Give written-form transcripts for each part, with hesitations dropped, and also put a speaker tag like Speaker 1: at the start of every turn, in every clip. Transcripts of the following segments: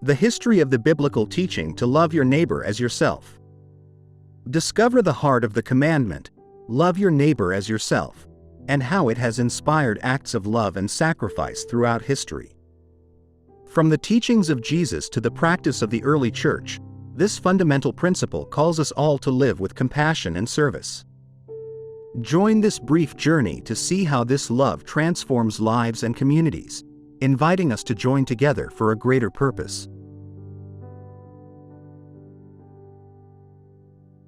Speaker 1: The history of the biblical teaching to love your neighbor as yourself. Discover the heart of the commandment, love your neighbor as yourself, and how it has inspired acts of love and sacrifice throughout history. From the teachings of Jesus to the practice of the early church, this fundamental principle calls us all to live with compassion and service. Join this brief journey to see how this love transforms lives and communities, inviting us to join together for a greater purpose.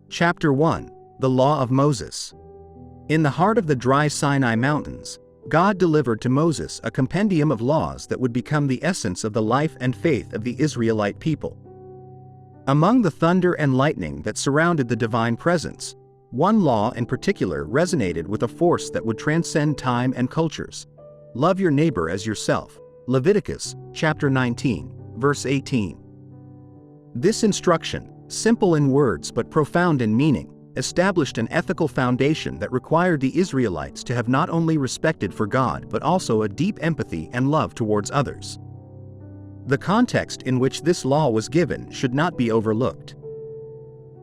Speaker 1: Chapter 1: The Law of Moses. In the heart of the dry Sinai Mountains, God delivered to Moses a compendium of laws that would become the essence of the life and faith of the Israelite people. Among the thunder and lightning that surrounded the divine presence, one law in particular resonated with a force that would transcend time and cultures. Love your neighbor as yourself. Leviticus, chapter 19, verse 18. This instruction, simple in words but profound in meaning, established an ethical foundation that required the Israelites to have not only respect for God but also a deep empathy and love towards others. The context in which this law was given should not be overlooked.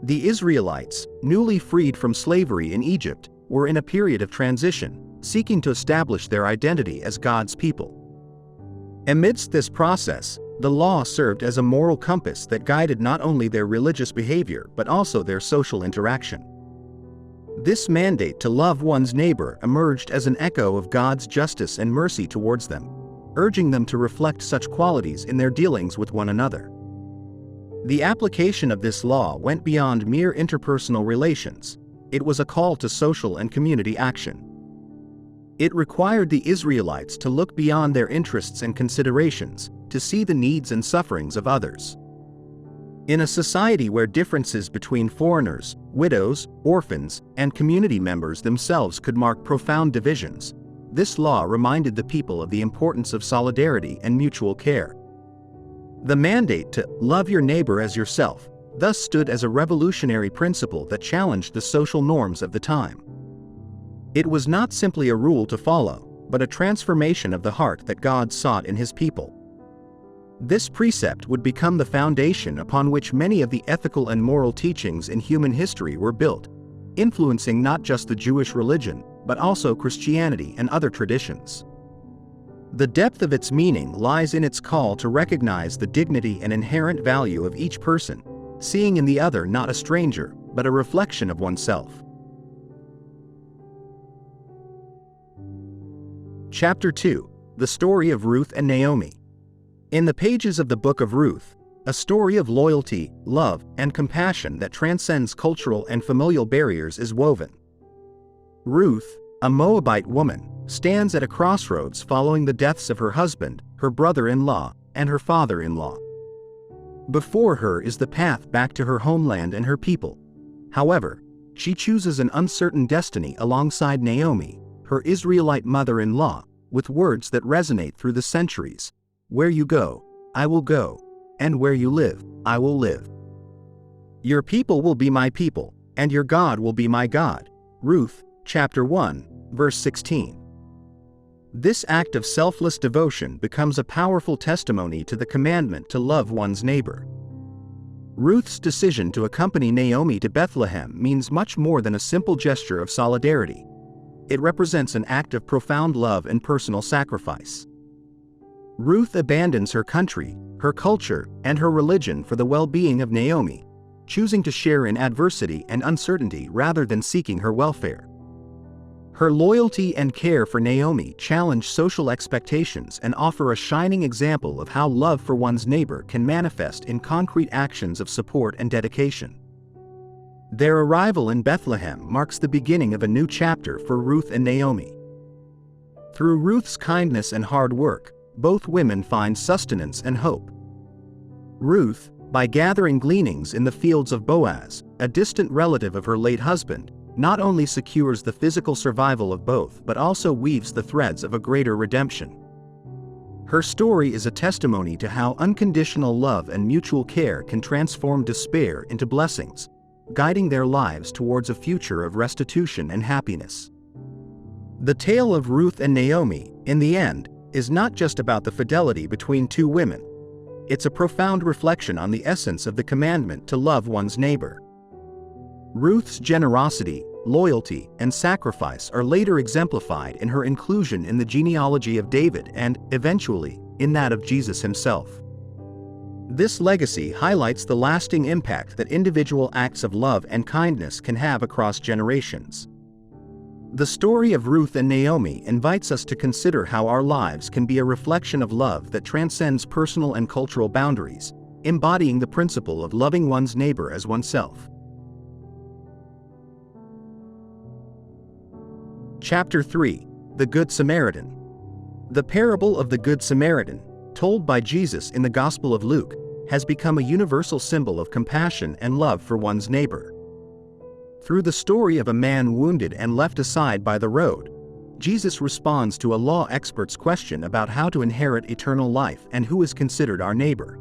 Speaker 1: The Israelites, newly freed from slavery in Egypt, were in a period of transition, seeking to establish their identity as God's people. Amidst this process, the law served as a moral compass that guided not only their religious behavior but also their social interaction. This mandate to love one's neighbor emerged as an echo of God's justice and mercy towards them, urging them to reflect such qualities in their dealings with one another. The application of this law went beyond mere interpersonal relations. It was a call to social and community action. It required the Israelites to look beyond their interests and considerations, to see the needs and sufferings of others. In a society where differences between foreigners, widows, orphans, and community members themselves could mark profound divisions, this law reminded the people of the importance of solidarity and mutual care. The mandate to love your neighbor as yourself thus stood as a revolutionary principle that challenged the social norms of the time. It was not simply a rule to follow, but a transformation of the heart that God sought in His people. This precept would become the foundation upon which many of the ethical and moral teachings in human history were built, influencing not just the Jewish religion, but also Christianity and other traditions. The depth of its meaning lies in its call to recognize the dignity and inherent value of each person, seeing in the other not a stranger, but a reflection of oneself. Chapter 2: The Story of Ruth and Naomi. In the pages of the book of Ruth, a story of loyalty, love, and compassion that transcends cultural and familial barriers is woven. Ruth, a Moabite woman, stands at a crossroads following the deaths of her husband, her brother-in-law, and her father-in-law. Before her is the path back to her homeland and her people. However, she chooses an uncertain destiny alongside Naomi, her Israelite mother-in-law, with words that resonate through the centuries. Where you go, I will go, and where you live, I will live. Your people will be my people, and your God will be my God. Ruth, chapter 1, verse 16. This act of selfless devotion becomes a powerful testimony to the commandment to love one's neighbor. Ruth's decision to accompany Naomi to Bethlehem means much more than a simple gesture of solidarity. It represents an act of profound love and personal sacrifice. Ruth abandons her country, her culture, and her religion for the well-being of Naomi, choosing to share in adversity and uncertainty rather than seeking her welfare. Her loyalty and care for Naomi challenge social expectations and offer a shining example of how love for one's neighbor can manifest in concrete actions of support and dedication. Their arrival in Bethlehem marks the beginning of a new chapter for Ruth and Naomi. Through Ruth's kindness and hard work, both women find sustenance and hope. Ruth, by gathering gleanings in the fields of Boaz, a distant relative of her late husband, not only secures the physical survival of both but also weaves the threads of a greater redemption. Her story is a testimony to how unconditional love and mutual care can transform despair into blessings, guiding their lives towards a future of restitution and happiness. The tale of Ruth and Naomi, in the end, is not just about the fidelity between two women. it's a profound reflection on the essence of the commandment to love one's neighbor. Ruth's generosity, loyalty, and sacrifice are later exemplified in her inclusion in the genealogy of David and, eventually, in that of Jesus himself. This legacy highlights the lasting impact that individual acts of love and kindness can have across generations. The story of Ruth and Naomi invites us to consider how our lives can be a reflection of love that transcends personal and cultural boundaries, embodying the principle of loving one's neighbor as oneself. Chapter 3: The Good Samaritan. The parable of the Good Samaritan, told by Jesus in the Gospel of Luke, has become a universal symbol of compassion and love for one's neighbor. Through the story of a man wounded and left aside by the road, Jesus responds to a law expert's question about how to inherit eternal life and who is considered our neighbor.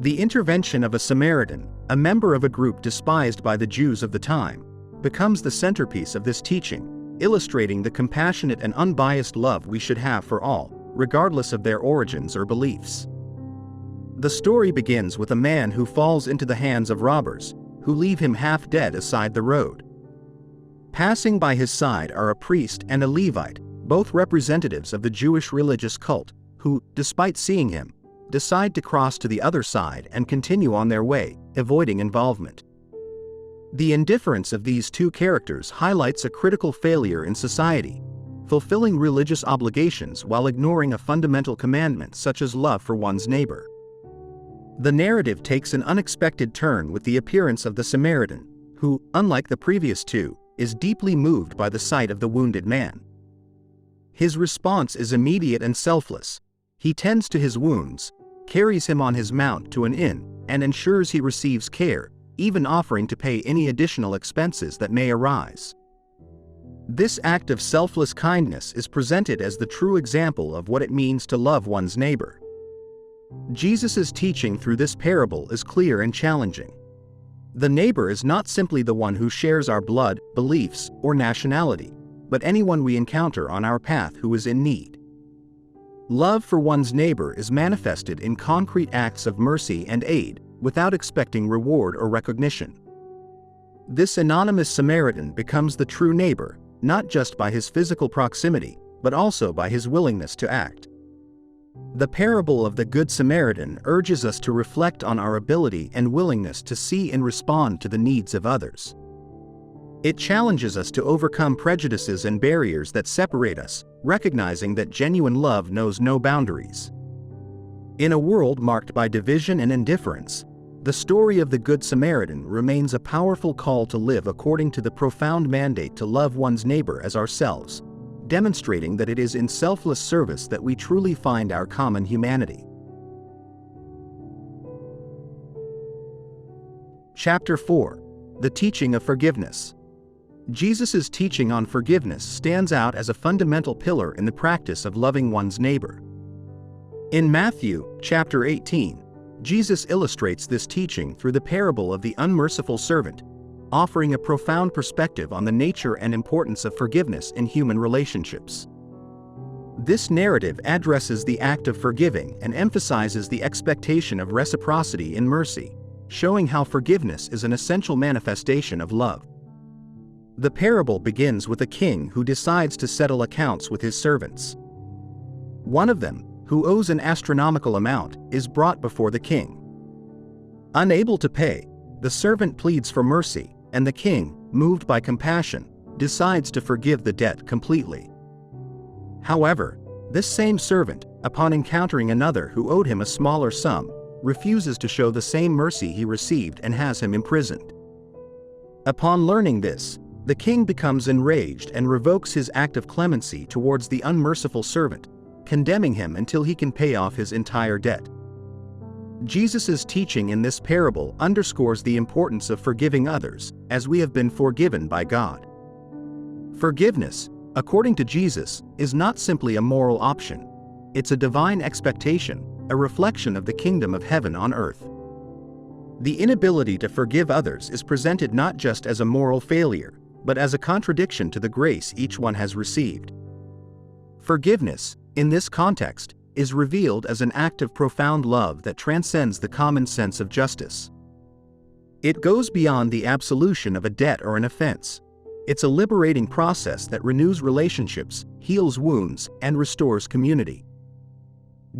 Speaker 1: The intervention of a Samaritan, a member of a group despised by the Jews of the time, becomes the centerpiece of this teaching, illustrating the compassionate and unbiased love we should have for all, regardless of their origins or beliefs. The story begins with a man who falls into the hands of robbers, who leave him half dead aside the road. Passing by his side are a priest and a Levite, both representatives of the Jewish religious cult, who, despite seeing him, decide to cross to the other side and continue on their way, avoiding involvement. The indifference of these two characters highlights a critical failure in society, fulfilling religious obligations while ignoring a fundamental commandment such as love for one's neighbor. The narrative takes an unexpected turn with the appearance of the Samaritan, who, unlike the previous two, is deeply moved by the sight of the wounded man. His response is immediate and selfless. He tends to his wounds, carries him on his mount to an inn, and ensures he receives care, even offering to pay any additional expenses that may arise. This act of selfless kindness is presented as the true example of what it means to love one's neighbor. Jesus' teaching through this parable is clear and challenging. The neighbor is not simply the one who shares our blood, beliefs, or nationality, but anyone we encounter on our path who is in need. Love for one's neighbor is manifested in concrete acts of mercy and aid, without expecting reward or recognition. This anonymous Samaritan becomes the true neighbor, not just by his physical proximity, but also by his willingness to act. The parable of the Good Samaritan urges us to reflect on our ability and willingness to see and respond to the needs of others. It challenges us to overcome prejudices and barriers that separate us, recognizing that genuine love knows no boundaries. In a world marked by division and indifference, the story of the Good Samaritan remains a powerful call to live according to the profound mandate to love one's neighbor as ourselves, demonstrating that it is in selfless service that we truly find our common humanity. Chapter 4: The Teaching of Forgiveness. Jesus' teaching on forgiveness stands out as a fundamental pillar in the practice of loving one's neighbor. In Matthew, chapter 18, Jesus illustrates this teaching through the parable of the unmerciful servant, offering a profound perspective on the nature and importance of forgiveness in human relationships. This narrative addresses the act of forgiving and emphasizes the expectation of reciprocity in mercy, showing how forgiveness is an essential manifestation of love. The parable begins with a king who decides to settle accounts with his servants. One of them, who owes an astronomical amount, is brought before the king. Unable to pay, the servant pleads for mercy, and the king, moved by compassion, decides to forgive the debt completely. However, this same servant, upon encountering another who owed him a smaller sum, refuses to show the same mercy he received and has him imprisoned. Upon learning this, the king becomes enraged and revokes his act of clemency towards the unmerciful servant, condemning him until he can pay off his entire debt. Jesus' teaching in this parable underscores the importance of forgiving others, as we have been forgiven by God. Forgiveness, according to Jesus, is not simply a moral option. It's a divine expectation, a reflection of the kingdom of heaven on earth. The inability to forgive others is presented not just as a moral failure, but as a contradiction to the grace each one has received. Forgiveness, in this context, is revealed as an act of profound love that transcends the common sense of justice. It goes beyond the absolution of a debt or an offense. It's a liberating process that renews relationships, heals wounds, and restores community.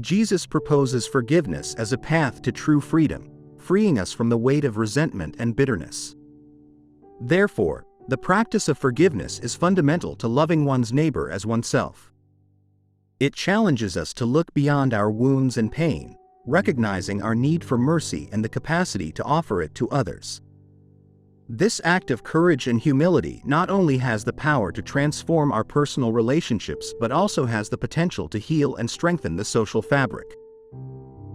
Speaker 1: Jesus proposes forgiveness as a path to true freedom, freeing us from the weight of resentment and bitterness. Therefore, the practice of forgiveness is fundamental to loving one's neighbor as oneself. It challenges us to look beyond our wounds and pain, recognizing our need for mercy and the capacity to offer it to others. This act of courage and humility not only has the power to transform our personal relationships but also has the potential to heal and strengthen the social fabric.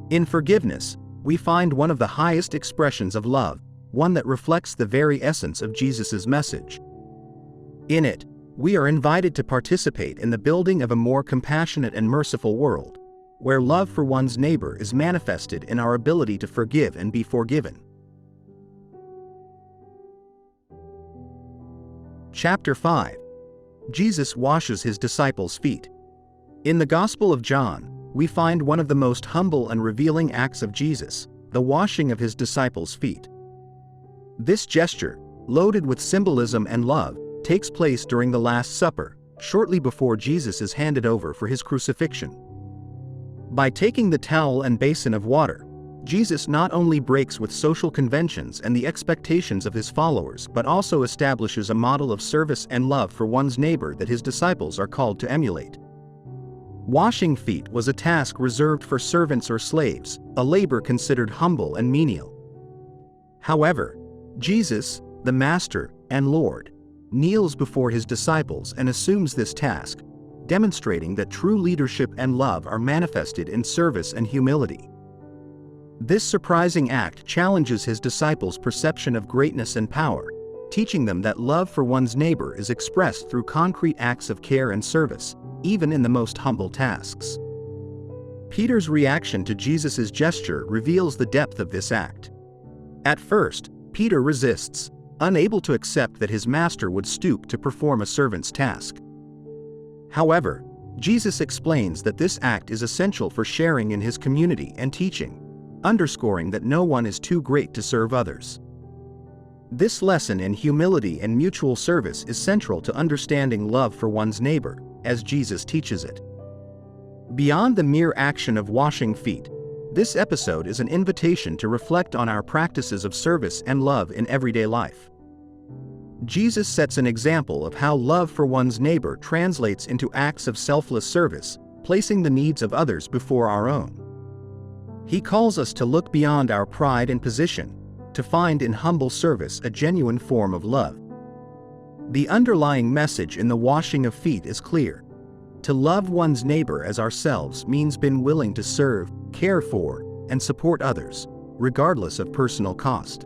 Speaker 1: In forgiveness, we find one of the highest expressions of love, one that reflects the very essence of Jesus' message. In it, we are invited to participate in the building of a more compassionate and merciful world, where love for one's neighbor is manifested in our ability to forgive and be forgiven. Chapter 5. Jesus washes his disciples' feet. In the Gospel of John, we find one of the most humble and revealing acts of Jesus, the washing of his disciples' feet. This gesture, loaded with symbolism and love, takes place during the Last Supper, shortly before Jesus is handed over for his crucifixion. By taking the towel and basin of water, Jesus not only breaks with social conventions and the expectations of his followers but also establishes a model of service and love for one's neighbor that his disciples are called to emulate. Washing feet was a task reserved for servants or slaves, a labor considered humble and menial. However, Jesus, the Master and Lord, kneels before his disciples and assumes this task, demonstrating that true leadership and love are manifested in service and humility. This surprising act challenges his disciples' perception of greatness and power, teaching them that love for one's neighbor is expressed through concrete acts of care and service, even in the most humble tasks. Peter's reaction to Jesus' gesture reveals the depth of this act. At first, Peter resists, unable to accept that his master would stoop to perform a servant's task. However, Jesus explains that this act is essential for sharing in his community and teaching, underscoring that no one is too great to serve others. This lesson in humility and mutual service is central to understanding love for one's neighbor, as Jesus teaches it. Beyond the mere action of washing feet, this episode is an invitation to reflect on our practices of service and love in everyday life. Jesus sets an example of how love for one's neighbor translates into acts of selfless service, placing the needs of others before our own. He calls us to look beyond our pride and position, to find in humble service a genuine form of love. The underlying message in the washing of feet is clear. To love one's neighbor as ourselves means being willing to serve, care for, and support others, regardless of personal cost.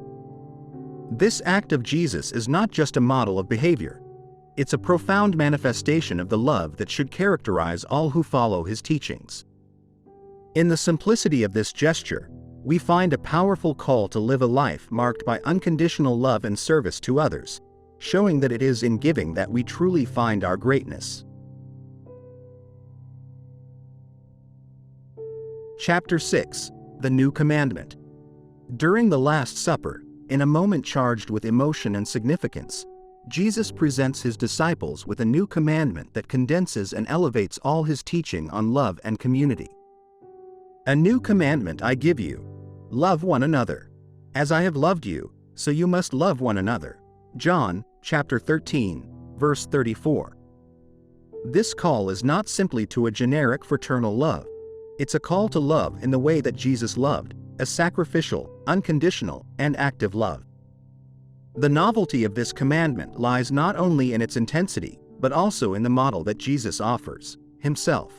Speaker 1: This act of Jesus is not just a model of behavior. It's a profound manifestation of the love that should characterize all who follow his teachings. In the simplicity of this gesture, we find a powerful call to live a life marked by unconditional love and service to others, showing that it is in giving that we truly find our greatness. Chapter 6. The New Commandment. During the Last Supper, in a moment charged with emotion and significance, Jesus presents his disciples with a new commandment that condenses and elevates all his teaching on love and community. A new commandment I give you: love one another. As I have loved you, so you must love one another. John, chapter 13, verse 34. This call is not simply to a generic fraternal love. It's a call to love in the way that Jesus loved, a sacrificial, unconditional, and active love. The novelty of this commandment lies not only in its intensity, but also in the model that Jesus offers, himself.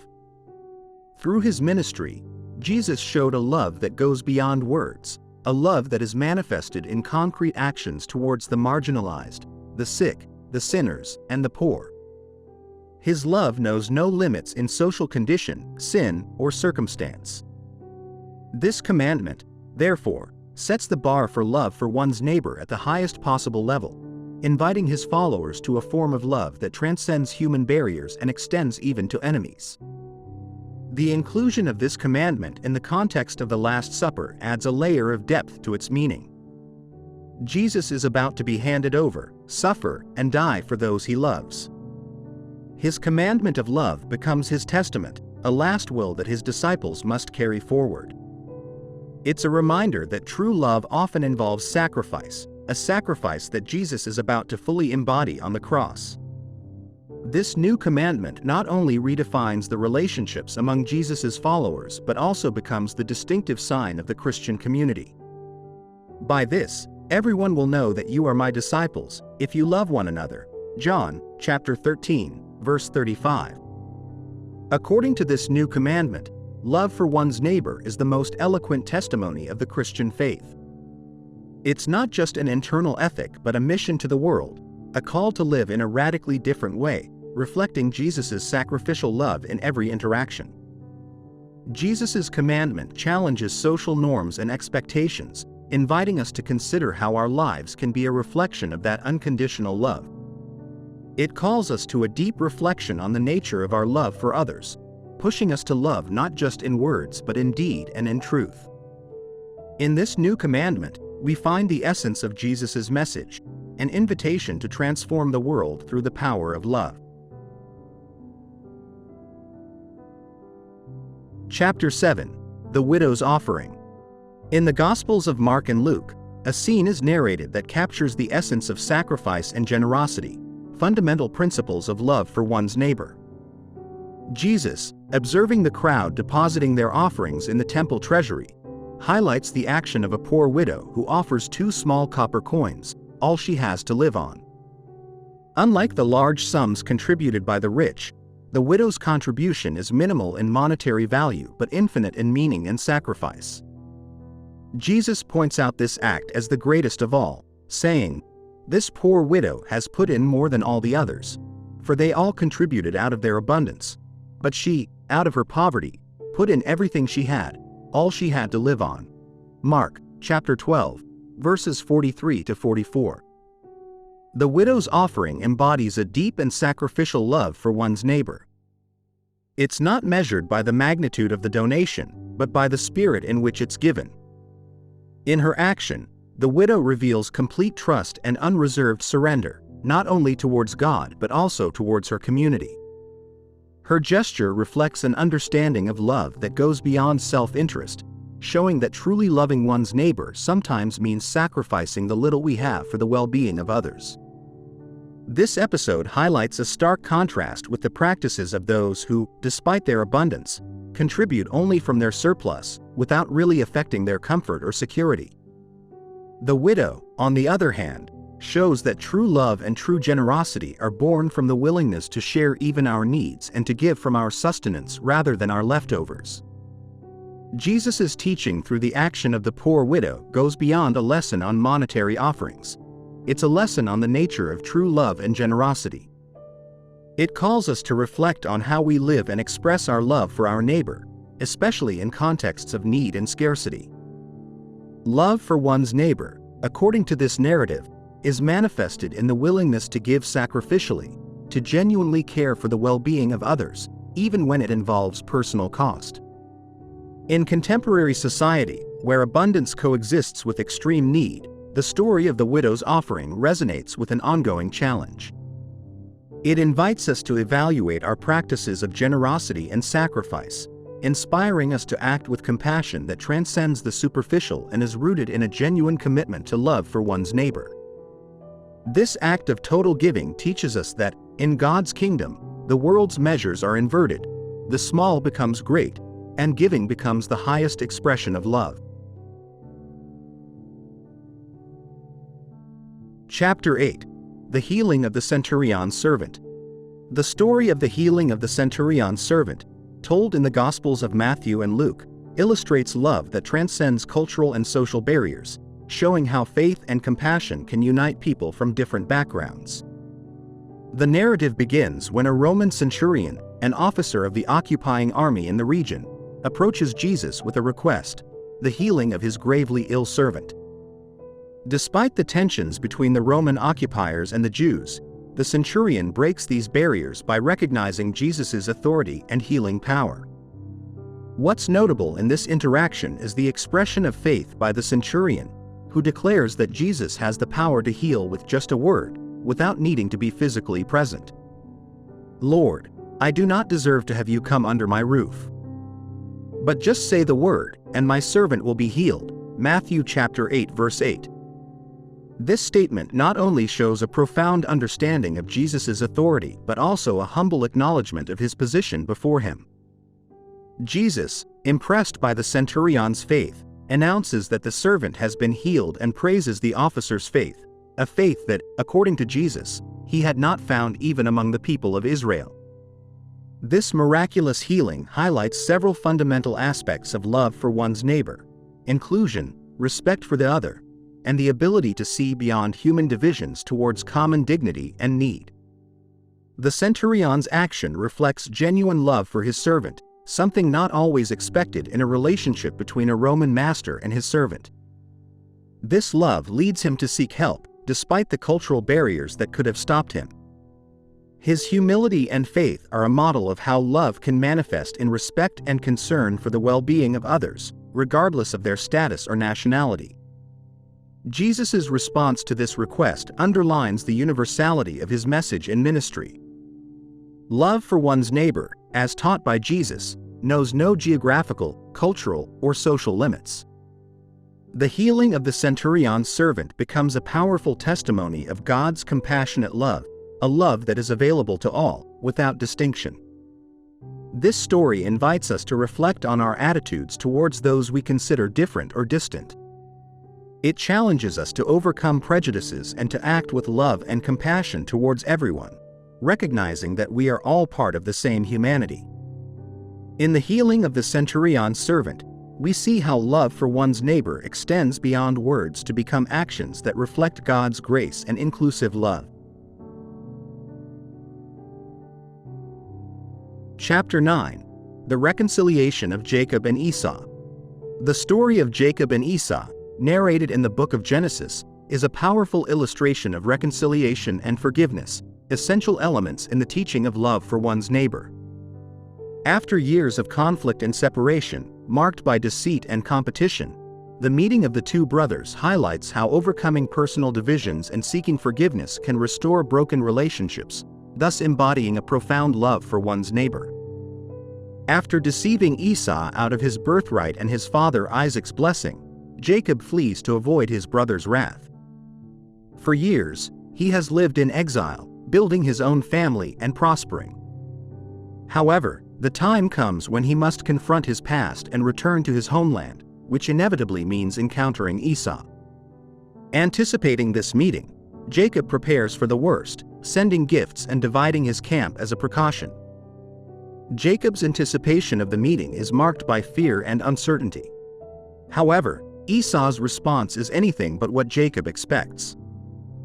Speaker 1: Through his ministry, Jesus showed a love that goes beyond words, a love that is manifested in concrete actions towards the marginalized, the sick, the sinners, and the poor. His love knows no limits in social condition, sin, or circumstance. This commandment, therefore, sets the bar for love for one's neighbor at the highest possible level, inviting his followers to a form of love that transcends human barriers and extends even to enemies. The inclusion of this commandment in the context of the Last Supper adds a layer of depth to its meaning. Jesus is about to be handed over, suffer, and die for those he loves. His commandment of love becomes his testament, a last will that his disciples must carry forward. It's a reminder that true love often involves sacrifice, a sacrifice that Jesus is about to fully embody on the cross. This new commandment not only redefines the relationships among Jesus' followers but also becomes the distinctive sign of the Christian community. By this, everyone will know that you are my disciples, if you love one another. John, chapter 13, verse 35. According to this new commandment, love for one's neighbor is the most eloquent testimony of the Christian faith. It's not just an internal ethic but a mission to the world, a call to live in a radically different way, reflecting Jesus' sacrificial love in every interaction. Jesus' commandment challenges social norms and expectations, inviting us to consider how our lives can be a reflection of that unconditional love. It calls us to a deep reflection on the nature of our love for others, pushing us to love not just in words but in deed and in truth. In this new commandment, we find the essence of Jesus' message, an invitation to transform the world through the power of love. Chapter 7. The Widow's Offering. In the Gospels of Mark and Luke, a scene is narrated that captures the essence of sacrifice and generosity, fundamental principles of love for one's neighbor. Jesus, observing the crowd depositing their offerings in the temple treasury, highlights the action of a poor widow who offers 2 small copper coins, all she has to live on. Unlike the large sums contributed by the rich, the widow's contribution is minimal in monetary value but infinite in meaning and sacrifice. Jesus points out this act as the greatest of all, saying, "This poor widow has put in more than all the others, for they all contributed out of their abundance. But she, out of her poverty, put in everything she had, all she had to live on." Mark, chapter 12, verses 43 to 44. The widow's offering embodies a deep and sacrificial love for one's neighbor. It's not measured by the magnitude of the donation, but by the spirit in which it's given. In her action, the widow reveals complete trust and unreserved surrender, not only towards God but also towards her community. Her gesture reflects an understanding of love that goes beyond self-interest, showing that truly loving one's neighbor sometimes means sacrificing the little we have for the well-being of others. This episode highlights a stark contrast with the practices of those who, despite their abundance, contribute only from their surplus, without really affecting their comfort or security. The widow, on the other hand, shows that true love and true generosity are born from the willingness to share even our needs and to give from our sustenance rather than our leftovers. Jesus' teaching through the action of the poor widow goes beyond a lesson on monetary offerings. It's a lesson on the nature of true love and generosity. It calls us to reflect on how we live and express our love for our neighbor, especially in contexts of need and scarcity. Love for one's neighbor, according to this narrative, is manifested in the willingness to give sacrificially, to genuinely care for the well-being of others, even when it involves personal cost. In contemporary society, where abundance coexists with extreme need, the story of the widow's offering resonates with an ongoing challenge. It invites us to evaluate our practices of generosity and sacrifice, inspiring us to act with compassion that transcends the superficial and is rooted in a genuine commitment to love for one's neighbor. This act of total giving teaches us that, in God's kingdom, the world's measures are inverted, the small becomes great, and giving becomes the highest expression of love. Chapter 8. The Healing of the Centurion's Servant. The story of the healing of the Centurion's servant, told in the Gospels of Matthew and Luke, illustrates love that transcends cultural and social barriers, showing how faith and compassion can unite people from different backgrounds. The narrative begins when a Roman centurion, an officer of the occupying army in the region, approaches Jesus with a request: the healing of his gravely ill servant. Despite the tensions between the Roman occupiers and the Jews, the centurion breaks these barriers by recognizing Jesus' authority and healing power. What's notable in this interaction is the expression of faith by the centurion, who declares that Jesus has the power to heal with just a word, without needing to be physically present. "Lord, I do not deserve to have you come under my roof. But just say the word, and my servant will be healed." Matthew chapter 8 verse 8. This statement not only shows a profound understanding of Jesus' authority but also a humble acknowledgement of his position before him. Jesus, impressed by the centurion's faith, announces that the servant has been healed and praises the officer's faith, a faith that, according to Jesus, he had not found even among the people of Israel. This miraculous healing highlights several fundamental aspects of love for one's neighbor: inclusion, respect for the other, and the ability to see beyond human divisions towards common dignity and need. The centurion's action reflects genuine love for his servant, something not always expected in a relationship between a Roman master and his servant. This love leads him to seek help, despite the cultural barriers that could have stopped him. His humility and faith are a model of how love can manifest in respect and concern for the well-being of others, regardless of their status or nationality. Jesus' response to this request underlines the universality of his message and ministry. Love for one's neighbor, as taught by Jesus, knows no geographical, cultural, or social limits. The healing of the centurion's servant becomes a powerful testimony of God's compassionate love, a love that is available to all, without distinction. This story invites us to reflect on our attitudes towards those we consider different or distant. It challenges us to overcome prejudices and to act with love and compassion towards everyone, recognizing that we are all part of the same humanity. In the healing of the centurion's servant, we see how love for one's neighbor extends beyond words to become actions that reflect God's grace and inclusive love. Chapter 9. The Reconciliation of Jacob and Esau. The story of Jacob and Esau, narrated in the book of Genesis, is a powerful illustration of reconciliation and forgiveness, essential elements in the teaching of love for one's neighbor. After years of conflict and separation, marked by deceit and competition, the meeting of the two brothers highlights how overcoming personal divisions and seeking forgiveness can restore broken relationships, thus embodying a profound love for one's neighbor. After deceiving Esau out of his birthright and his father Isaac's blessing, Jacob flees to avoid his brother's wrath. For years, he has lived in exile, building his own family and prospering. However, the time comes when he must confront his past and return to his homeland, which inevitably means encountering Esau. Anticipating this meeting, Jacob prepares for the worst, sending gifts and dividing his camp as a precaution. Jacob's anticipation of the meeting is marked by fear and uncertainty. However, Esau's response is anything but what Jacob expects.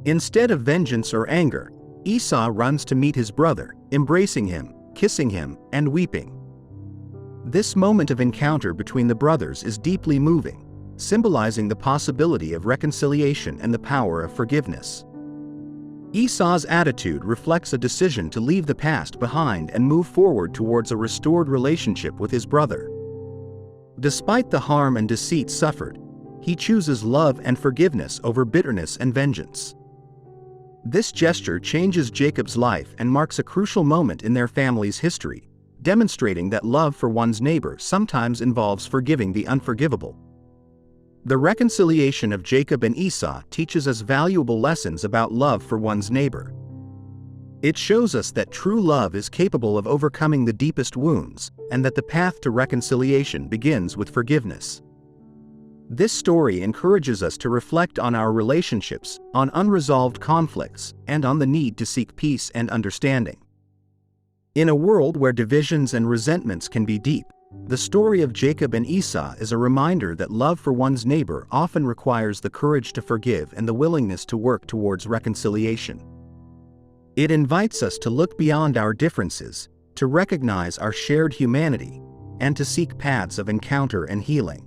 Speaker 1: Instead of vengeance or anger, Esau runs to meet his brother, embracing him, kissing him, and weeping. This moment of encounter between the brothers is deeply moving, symbolizing the possibility of reconciliation and the power of forgiveness. Esau's attitude reflects a decision to leave the past behind and move forward towards a restored relationship with his brother. Despite the harm and deceit suffered, he chooses love and forgiveness over bitterness and vengeance. This gesture changes Jacob's life and marks a crucial moment in their family's history, demonstrating that love for one's neighbor sometimes involves forgiving the unforgivable. The reconciliation of Jacob and Esau teaches us valuable lessons about love for one's neighbor. It shows us that true love is capable of overcoming the deepest wounds, and that the path to reconciliation begins with forgiveness. This story encourages us to reflect on our relationships, on unresolved conflicts, and on the need to seek peace and understanding. In a world where divisions and resentments can be deep, the story of Jacob and Esau is a reminder that love for one's neighbor often requires the courage to forgive and the willingness to work towards reconciliation. It invites us to look beyond our differences, to recognize our shared humanity, and to seek paths of encounter and healing.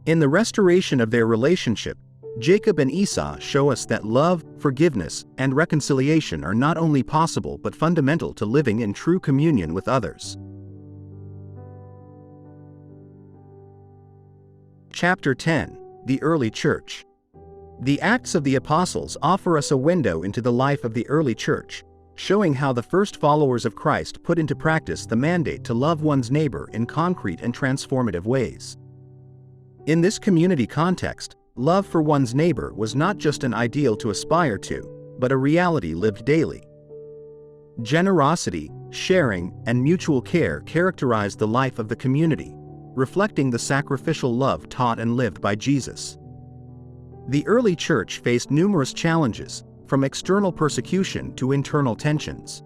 Speaker 1: In the restoration of their relationship, Jacob and Esau show us that love, forgiveness, and reconciliation are not only possible but fundamental to living in true communion with others. Chapter 10, The Early Church. The Acts of the Apostles offer us a window into the life of the early church, showing how the first followers of Christ put into practice the mandate to love one's neighbor in concrete and transformative ways. In this community context, love for one's neighbor was not just an ideal to aspire to, but a reality lived daily. Generosity, sharing, and mutual care characterized the life of the community, reflecting the sacrificial love taught and lived by Jesus. The early church faced numerous challenges, from external persecution to internal tensions.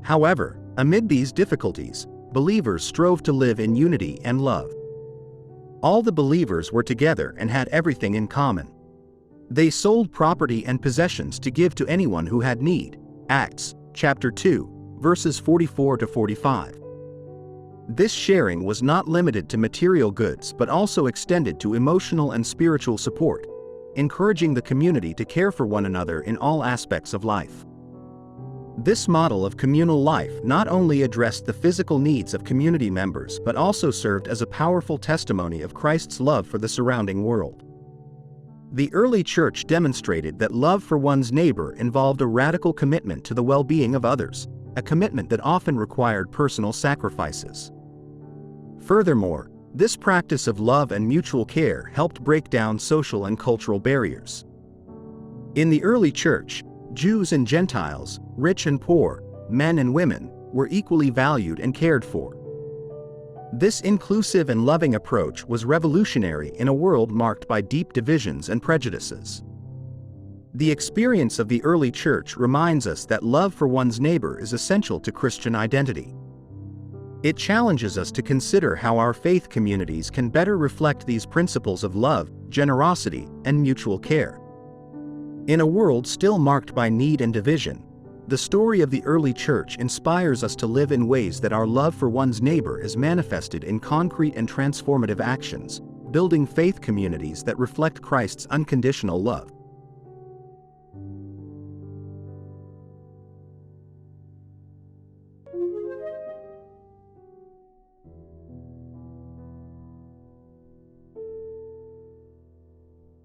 Speaker 1: However, amid these difficulties, believers strove to live in unity and love. All the believers were together and had everything in common. They sold property and possessions to give to anyone who had need. Acts, chapter 2, verses 44 to 45. This sharing was not limited to material goods but also extended to emotional and spiritual support, encouraging the community to care for one another in all aspects of life. This model of communal life not only addressed the physical needs of community members but also served as a powerful testimony of Christ's love for the surrounding world. The early church demonstrated that love for one's neighbor involved a radical commitment to the well-being of others, a commitment that often required personal sacrifices. Furthermore, this practice of love and mutual care helped break down social and cultural barriers. In the early church, Jews and Gentiles, rich and poor, men and women, were equally valued and cared for. This inclusive and loving approach was revolutionary in a world marked by deep divisions and prejudices. The experience of the early church reminds us that love for one's neighbor is essential to Christian identity. It challenges us to consider how our faith communities can better reflect these principles of love, generosity, and mutual care. In a world still marked by need and division, the story of the early church inspires us to live in ways that our love for one's neighbor is manifested in concrete and transformative actions, building faith communities that reflect Christ's unconditional love.